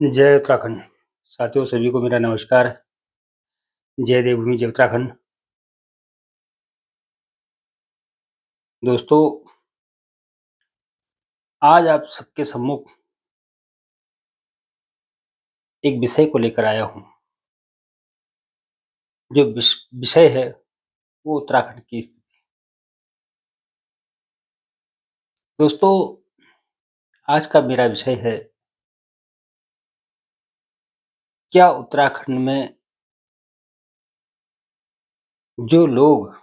जय उत्तराखंड। साथियों सभी को मेरा नमस्कार। जय देवभूमि जय उत्तराखंड। दोस्तों, आज आप सबके सम्मुख एक विषय को लेकर आया हूँ। जो विषय है वो उत्तराखंड की स्थिति। दोस्तों, आज का मेरा विषय है, क्या उत्तराखंड में जो लोग,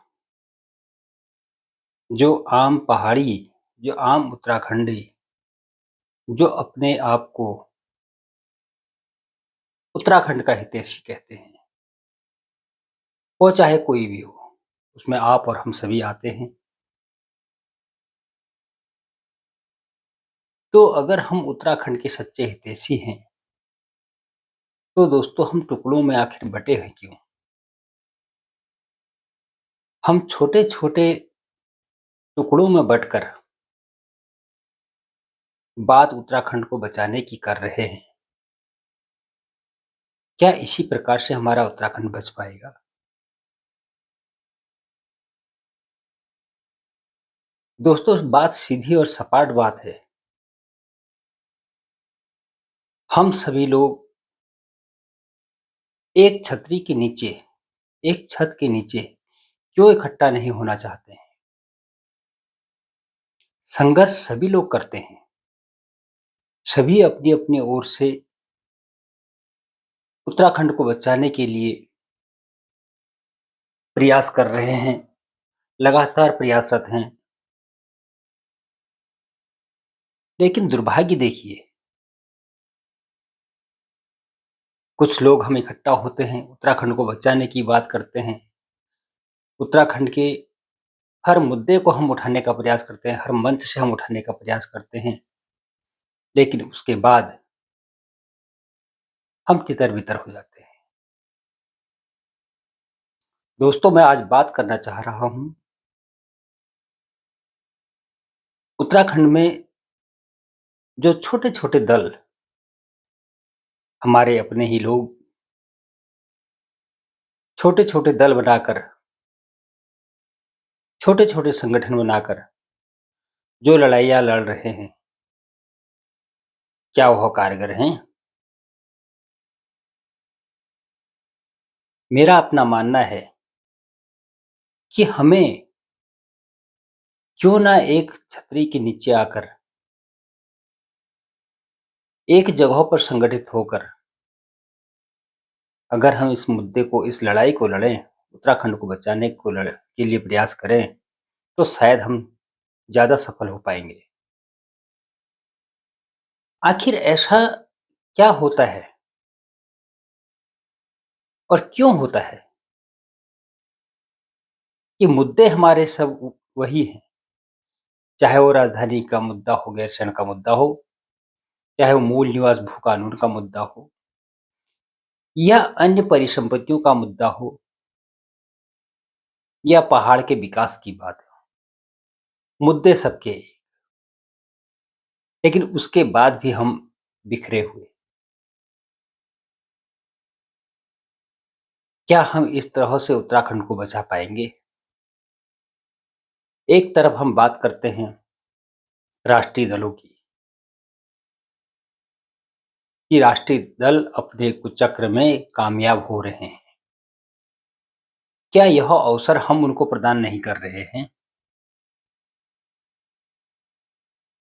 जो आम पहाड़ी, जो आम उत्तराखंडी, जो अपने आप को उत्तराखंड का हितैषी कहते हैं, वो चाहे कोई भी हो, उसमें आप और हम सभी आते हैं। तो अगर हम उत्तराखंड के सच्चे हितैषी हैं, तो दोस्तों हम टुकड़ों में आखिर बँटे हैं क्यों? हम छोटे-छोटे टुकड़ों में बँटकर बात उत्तराखंड को बचाने की कर रहे हैं। क्या इसी प्रकार से हमारा उत्तराखंड बच पाएगा? दोस्तों, बात सीधी और सपाट बात है। हम सभी लोग एक छतरी के नीचे, एक छत के नीचे क्यों इकट्ठा नहीं होना चाहते हैं? संघर्ष सभी लोग करते हैं। सभी अपनी-अपनी ओर से उत्तराखंड को बचाने के लिए प्रयास कर रहे हैं, लगातार प्रयासरत हैं। लेकिन दुर्भाग्य देखिए, कुछ लोग हम इकट्ठा होते हैं, उत्तराखंड को बचाने की बात करते हैं। उत्तराखंड के हर मुद्दे को हम उठाने का प्रयास करते हैं, हर मंच से हम उठाने का प्रयास करते हैं, लेकिन उसके बाद हम तितर-बितर हो जाते हैं। दोस्तों, मैं आज बात करना चाह रहा हूँ उत्तराखंड में जो छोटे-छोटे दल, हमारे अपने ही लोग छोटे-छोटे दल बनाकर, छोटे-छोटे संगठन बनाकर जो लड़ाइयाँ लड़ रहे हैं, क्या वह कारगर हैं? मेरा अपना मानना है कि हमें क्यों ना एक छतरी के नीचे आकर, एक जगह पर संगठित होकर, अगर हम इस मुद्दे को, इस लड़ाई को लड़ें, उत्तराखंड को बचाने के लिए प्रयास करें, तो शायद हम ज़्यादा सफल हो पाएँगे। आखिर ऐसा क्या होता है और क्यों होता है कि मुद्दे हमारे सब वही हैं, चाहे वो राजधानी का मुद्दा हो, गैरसैंण का मुद्दा हो, चाहे वो मूल निवास भू कानून का मुद्दा हो या अन्य परिसंपत्तियों का मुद्दा हो या पहाड़ के विकास की बात हो, मुद्दे सबके एक, लेकिन उसके बाद भी हम बिखरे हुए। क्या हम इस तरह से उत्तराखंड को बचा पाएँगे? एक तरफ हम बात करते हैं राष्ट्रीय दलों की, कि राष्ट्रीय दल अपने कुचक्र में कामयाब हो रहे हैं। क्या यह अवसर हम उनको प्रदान नहीं कर रहे हैं?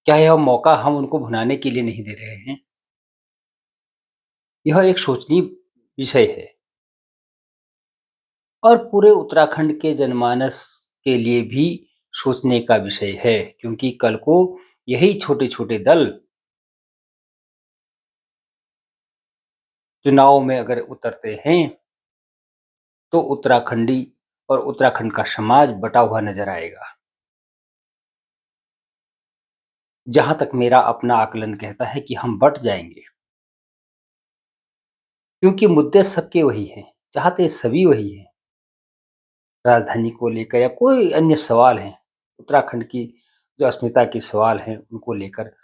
क्या यह मौका हम उनको भुनाने के लिए नहीं दे रहे हैं? यह एक सोचनीय विषय है और पूरे उत्तराखंड के जनमानस के लिए भी सोचने का विषय है, क्योंकि कल को यही छोटे-छोटे दल चुनाव में अगर उतरते हैं, तो उत्तराखंडी और उत्तराखंड का समाज बँटा हुआ नज़र आएगा। जहाँ तक मेरा अपना आकलन कहता है कि हम बँट जाएँगे, क्योंकि मुद्दे सबके वही हैं, चाहते सभी वही हैं। राजधानी को लेकर या कोई अन्य सवाल हैं, उत्तराखंड की जो अस्मिता के सवाल हैं, उनको लेकर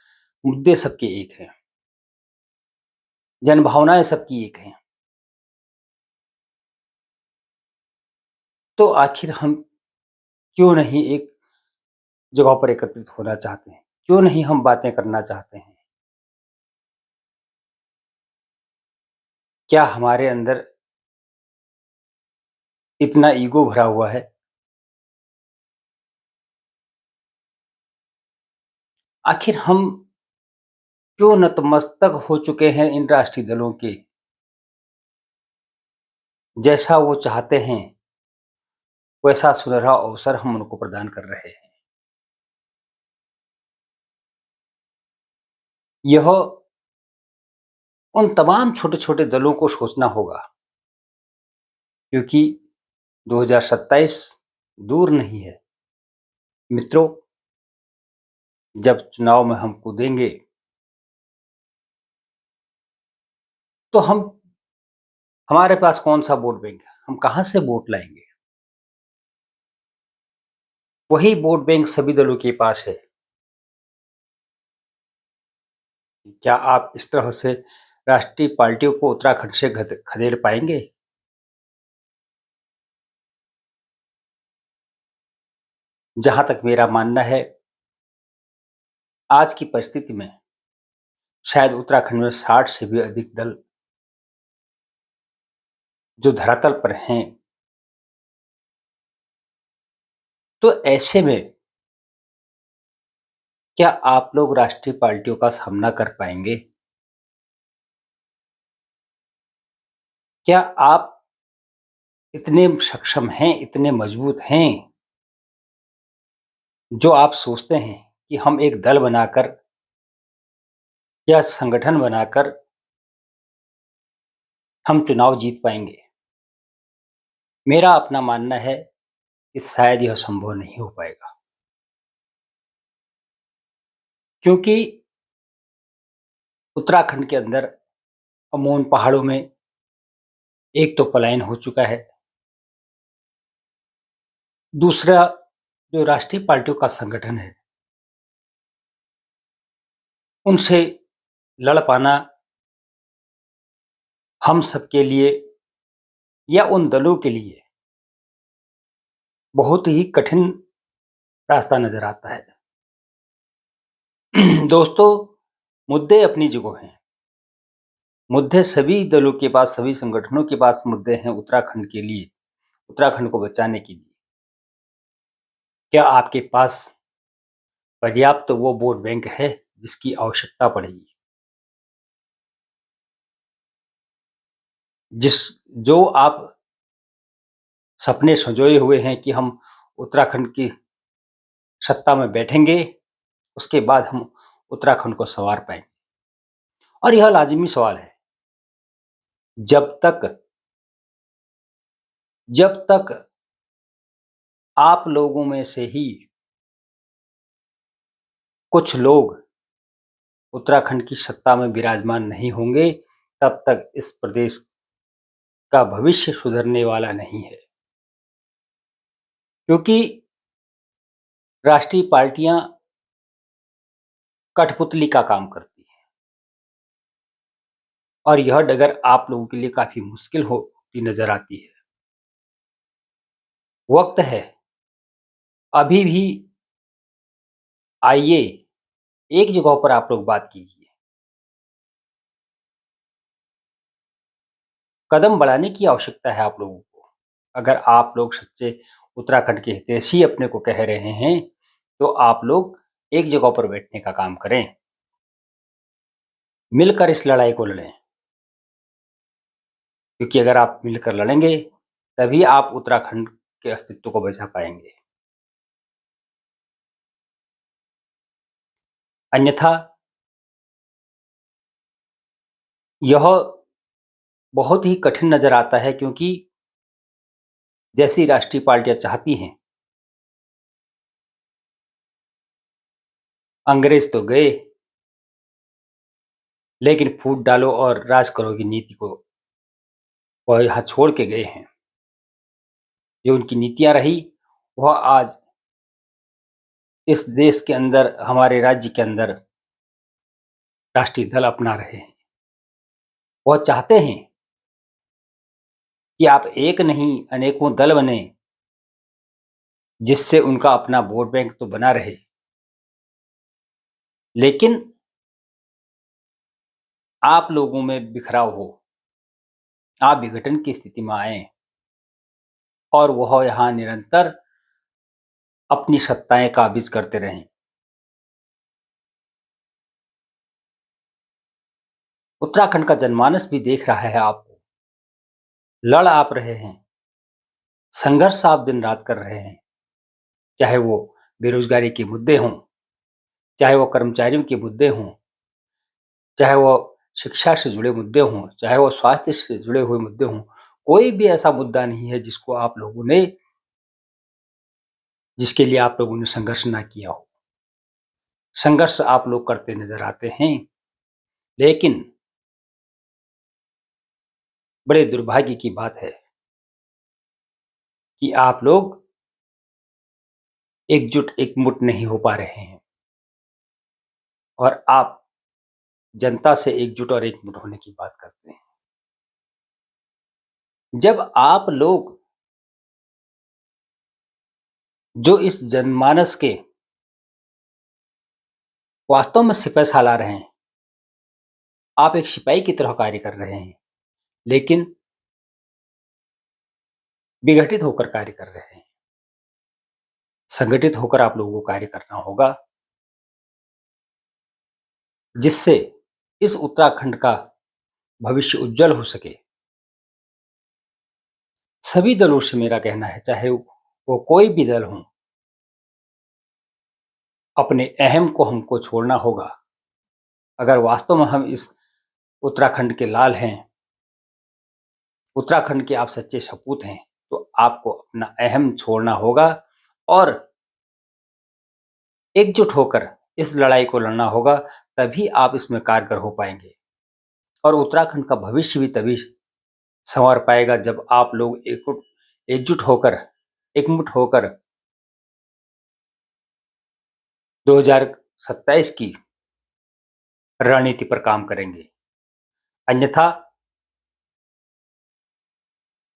मुद्दे सबके एक हैं। जनभावनाएँ सबकी एक हैं। तो आखिर हम क्यों नहीं एक जगह पर एकत्रित होना चाहते हैं? क्यों नहीं हम बातें करना चाहते हैं? क्या हमारे अंदर इतना ईगो भरा हुआ है? आखिर हम क्यों नतमस्तक हो चुके हैं इन राष्ट्रीय दलों के? जैसा वो चाहते हैं, वैसा सुनहरा अवसर हम उनको प्रदान कर रहे हैं। यह उन तमाम छोटे-छोटे दलों को सोचना होगा, क्योंकि 2027 दूर नहीं है। मित्रों, जब चुनाव में हम कूदेंगे, तो हम हमारे पास कौन-सा वोट बैंक है? हम कहाँ से वोट लाएँगे? वही वोट बैंक सभी दलों के पास है। क्या आप इस तरह से राष्ट्रीय पार्टियों को उत्तराखंड से खदेड़ पाएँगे? जहाँ तक मेरा मानना है, आज की परिस्थिति में शायद उत्तराखंड में 60 से भी अधिक दल जो धरातल पर हैं, तो ऐसे में क्या आप लोग राष्ट्रीय पार्टियों का सामना कर पाएँगे? क्या आप इतने सक्षम हैं, इतने मजबूत हैं, जो आप सोचते हैं कि हम एक दल बनाकर या संगठन बनाकर हम चुनाव जीत पाएँगे? मेरा अपना मानना है कि शायद यह संभव नहीं हो पाएगा। क्योंकि उत्तराखंड के अंदर अमोन पहाड़ों में एक तो पलायन हो चुका है, दूसरा जो राष्ट्रीय पार्टियों का संगठन है, उनसे लड़ पाना हम सबके लिए या उन दलों के लिए बहुत ही कठिन रास्ता नज़र आता है। दोस्तों, मुद्दे अपनी जगह हैं। मुद्दे सभी दलों के पास, सभी संगठनों के पास मुद्दे हैं उत्तराखंड के लिए, उत्तराखंड को बचाने के लिए। क्या आपके पास पर्याप्त वो वोट बैंक है जिसकी आवश्यकता पड़ेगी? जिस जो आप सपने संजोए हुए हैं कि हम उत्तराखंड की सत्ता में बैठेंगे, उसके बाद हम उत्तराखंड को सँवार पाएँगे। और यह लाज़िमी सवाल है। जब तक जब तक आप लोगों में से ही कुछ लोग उत्तराखंड की सत्ता में विराजमान नहीं होंगे, तब तक इस प्रदेश का भविष्य सुधरने वाला नहीं है। क्योंकि राष्ट्रीय पार्टियाँ कठपुतली का काम करती हैं और यह डगर आप लोगों के लिए काफ़ी मुश्किल होती नज़र आती है। वक़्त है, अभी भी आइए, एक जगह पर आप लोग बात कीजिए। कदम बढ़ाने की आवश्यकता है आप लोगों को। अगर आप लोग सच्चे उत्तराखंड के हितैषी अपने को कह रहे हैं, तो आप लोग एक जगह पर बैठने का काम करें। मिलकर इस लड़ाई को लड़ें, क्योंकि अगर आप मिलकर लड़ेंगे, तभी आप उत्तराखंड के अस्तित्व को बचा पाएँगे। अन्यथा यह बहुत ही कठिन नज़र आता है, क्योंकि जैसी राष्ट्रीय पार्टियाँ चाहती हैं, अंग्रेज़ तो गए, लेकिन फूट डालो और राज करो की नीति को वह यहाँ छोड़ के गए हैं। जो उनकी नीतियाँ रही, वह आज इस देश के अंदर, हमारे राज्य के अंदर राष्ट्रीय दल अपना रहे हैं। वह चाहते हैं कि आप एक नहीं अनेकों दल बने, जिससे उनका अपना वोट बैंक तो बना रहे, लेकिन आप लोगों में बिखराव हो, आप विघटन की स्थिति में आएँ और वह यहाँ निरंतर अपनी सत्ताएँ काबिज़ करते रहें। उत्तराखंड का जनमानस भी देख रहा है आपको, लड़ आप रहे हैं, संघर्ष आप दिन-रात कर रहे हैं, चाहे वो बेरोज़गारी के मुद्दे हों, चाहे वो कर्मचारियों के मुद्दे हों, चाहे वो शिक्षा से जुड़े मुद्दे हों, चाहे वो स्वास्थ्य से जुड़े हुए मुद्दे हों, कोई भी ऐसा मुद्दा नहीं है जिसके लिए आप लोगों ने संघर्ष ना किया हो। संघर्ष आप लोग करते नज़र आते हैं, लेकिन बड़े दुर्भाग्य की बात है कि आप लोग एकजुट, एकमुट नहीं हो पा रहे हैं और आप जनता से एकजुट और एकमुट होने की बात करते हैं। जब आप लोग जो इस जनमानस के वास्तव में सिपह सालार हैं, आप एक सिपाही की तरह कार्य कर रहे हैं, लेकिन विघटित होकर कार्य कर रहे हैं। संगठित होकर आप लोगों को कार्य करना होगा, जिससे इस उत्तराखंड का भविष्य उज्जवल हो सके। सभी दलों से मेरा कहना है, चाहे वो कोई भी दल हों, अपने अहम को हमको छोड़ना होगा। अगर वास्तव में हम इस उत्तराखंड के लाल हैं, उत्तराखंड के आप सच्चे सपूत हैं, तो आपको अपना अहम छोड़ना होगा और एकजुट होकर इस लड़ाई को लड़ना होगा, तभी आप इसमें कारगर हो पाएंगे और उत्तराखंड का भविष्य भी तभी संवर पाएगा जब आप लोग एकजुट होकर, एकमुट होकर 2027 की रणनीति पर काम करेंगे। अन्यथा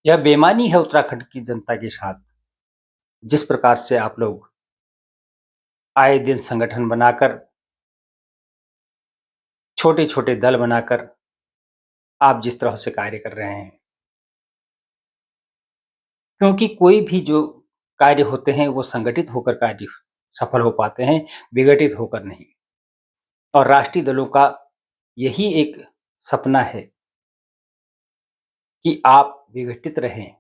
यह बेईमानी है उत्तराखंड की जनता के साथ, जिस प्रकार से आप लोग आए दिन संगठन बनाकर, छोटे-छोटे दल बनाकर आप जिस तरह से कार्य कर रहे हैं। क्योंकि कोई भी जो कार्य होते हैं वो संगठित होकर कार्य सफल हो पाते हैं, विघटित होकर नहीं। और राष्ट्रीय दलों का यही एक सपना है कि आप विघटित रहें,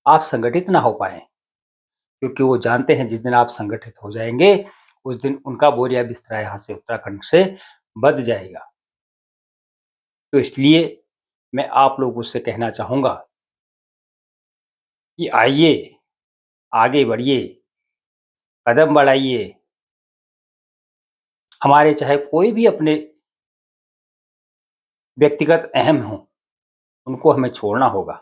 आप संगठित ना हो पाएँ, क्योंकि वो जानते हैं जिस दिन आप संगठित हो जाएँगे, उस दिन उनका बोरिया बिस्तरा यहाँ से उत्तराखंड से बँध जाएगा। तो इसलिए मैं आप लोगों से कहना चाहूँगा कि आइए, आगे बढ़िए, कदम बढ़ाइए। हमारे चाहे कोई भी अपने व्यक्तिगत अहम हों, उनको हमें छोड़ना होगा।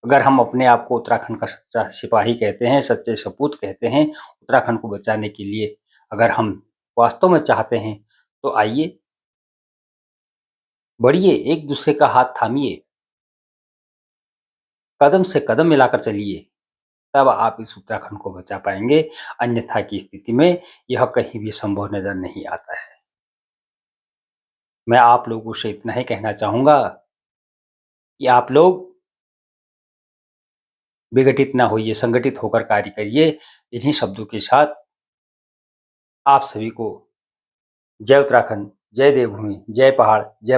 अगर हम अपने आप को उत्तराखंड का सच्चा सिपाही कहते हैं, सच्चे सपूत कहते हैं, उत्तराखंड को बचाने के लिए अगर हम वास्तव में चाहते हैं, तो आइए, बढ़िए, एक-दूसरे का हाथ थामिए, कदम से कदम मिलाकर चलिए, तब आप इस उत्तराखंड को बचा पाएँगे, अन्यथा की स्थिति में यह कहीं भी संभव नज़र नहीं आता है। मैं आप लोगों से इतना ही कहना चाहूँगा कि आप लोग विघटित ना होइए, संगठित होकर कार्य करिए। इन्हीं शब्दों के साथ आप सभी को जय उत्तराखंड, जय देवभूमि, जय पहाड़, जय